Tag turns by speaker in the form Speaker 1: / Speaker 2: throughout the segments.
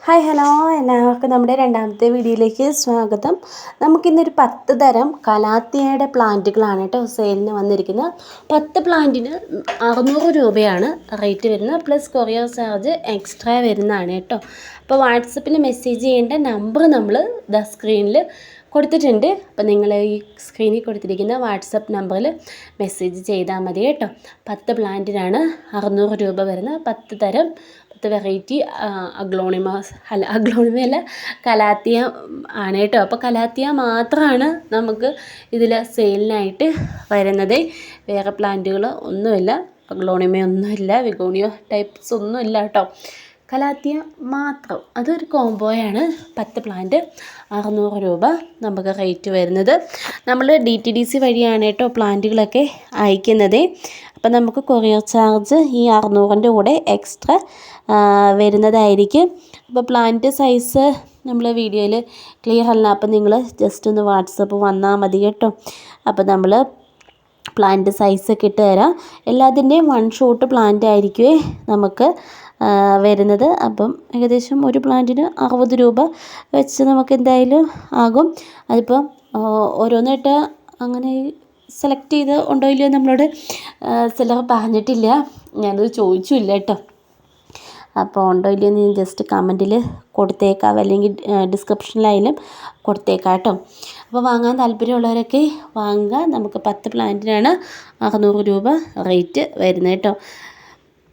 Speaker 1: Hi hello എല്ലാവർക്കും നമ്മുടെ രണ്ടാമത്തെ വീഡിയോയിലേക്ക് സ്വാഗതം. നമുക്കിന്നൊരു 10 തരം കലാത്തിയയുടെ പ്ലാന്റുകളാണ് കേട്ടോ സെയിലിന് വന്നിരിക്കുന്നത്. 10 പ്ലാന്റിന് 600 രൂപയാണ് റേറ്റ് വരുന്നത്, പ്ലസ് കൊറിയർ ചാർജ് എക്സ്ട്രാ വരുന്നതാണ് കേട്ടോ. അപ്പോൾ വാട്സപ്പിൽ മെസ്സേജ് ചെയ്യേണ്ട നമ്പർ നമ്മൾ സ്ക്രീനിൽ കൊടുത്തിട്ടുണ്ട്. അപ്പോൾ നിങ്ങൾ ഈ സ്ക്രീനിൽ കൊടുത്തിരിക്കുന്ന വാട്സപ്പ് നമ്പറിൽ മെസ്സേജ് ചെയ്താൽ മതി കേട്ടോ. 10 പ്ലാന്റിനാണ് 600 രൂപ വരുന്നത്. 10 തരം 10 വെറൈറ്റി അഗ്ലോണിമയല്ല, കലാത്തിയ ആണ് കേട്ടോ. അപ്പോൾ കലാത്തിയ മാത്രമാണ് നമുക്ക് ഇതിൽ സെയിലിനായിട്ട് വരുന്നത്. വേറെ പ്ലാന്റുകൾ ഒന്നുമില്ല, അഗ്ലോണിമയൊന്നുമില്ല, വിഗോണിയോ ടൈപ്സ് ഒന്നുമില്ല കേട്ടോ. കലാത്തിയ മാത്രം, അതൊരു കോംബോയാണ്. 10 പ്ലാന്റ് 600 രൂപ നമുക്ക് റേറ്റ് വരുന്നത്. നമ്മൾ DTDC വഴിയാണ് കേട്ടോ പ്ലാന്റുകളൊക്കെ അയക്കുന്നത്. അപ്പം നമുക്ക് കൊറിയർ ചാർജ് ഈ 600ൻ്റെ കൂടെ എക്സ്ട്രാ വരുന്നതായിരിക്കും. അപ്പോൾ പ്ലാന്റ് സൈസ് നമ്മൾ വീഡിയോയിൽ ക്ലിയർ അല്ല, അപ്പം നിങ്ങൾ ജസ്റ്റ് ഒന്ന് വാട്സപ്പ് വന്നാൽ മതി കേട്ടോ. അപ്പോൾ നമ്മൾ പ്ലാന്റ് സൈസൊക്കെ ഇട്ട് തരാം. എല്ലാത്തിൻ്റെയും 1 ഷോട്ട് പ്ലാന്റ് ആയിരിക്കുമേ നമുക്ക് വരുന്നത്. അപ്പം ഏകദേശം ഒരു പ്ലാന്റിന് 60 രൂപ വെച്ച് നമുക്ക് എന്തായാലും ആകും. അതിപ്പം ഓരോന്നായിട്ട് അങ്ങനെ സെലക്ട് ചെയ്ത് ഉണ്ടോ ഇല്ലയോ നമ്മളോട് ചിലർ പറഞ്ഞിട്ടില്ല, ഞാനത് ചോദിച്ചില്ല കേട്ടോ. അപ്പോൾ ഉണ്ടോ ഇല്ലയോ എന്ന് ജസ്റ്റ് കമൻറ്റിൽ കൊടുത്തേക്കാം, അല്ലെങ്കിൽ ഡിസ്ക്രിപ്ഷനിലായാലും കൊടുത്തേക്കാം കേട്ടോ. അപ്പോൾ വാങ്ങാൻ താല്പര്യമുള്ളവരൊക്കെ വാങ്ങുക. നമുക്ക് 10 പ്ലാന്റിനാണ് 600 രൂപ റേറ്റ് വരുന്നത് കേട്ടോ.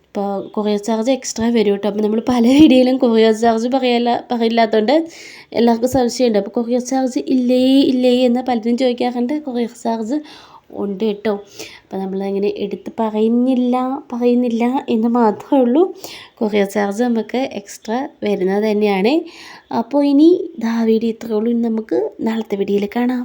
Speaker 1: ഇപ്പോൾ കൊറിയർ ചാർജ് എക്സ്ട്രാ വരും കേട്ടോ. അപ്പോൾ നമ്മൾ പല വീഡിയോയിലും കൊറിയർ ചാർജ് പറയില്ലാത്തതുകൊണ്ട് എല്ലാവർക്കും സംശയമുണ്ട്. അപ്പോൾ കൊറിയർ ചാർജ് ഇല്ലേ എന്ന് പലരും ചോദിക്കാറുണ്ട്. കൊറിയർ ചാർജ് ഉണ്ട് കേട്ടോ. അപ്പോൾ നമ്മളങ്ങനെ എടുത്ത് പറയുന്നില്ല എന്ന് മാത്രമേ ഉള്ളൂ. കൊറിയർ ചാർജ് നമുക്ക് എക്സ്ട്രാ വരുന്നത് തന്നെയാണ്. അപ്പോൾ ഇനി വീഡിയോ ഇത്രയേ ഉള്ളൂ. നമുക്ക് നാളത്തെ വീഡിയോയിൽ കാണാം.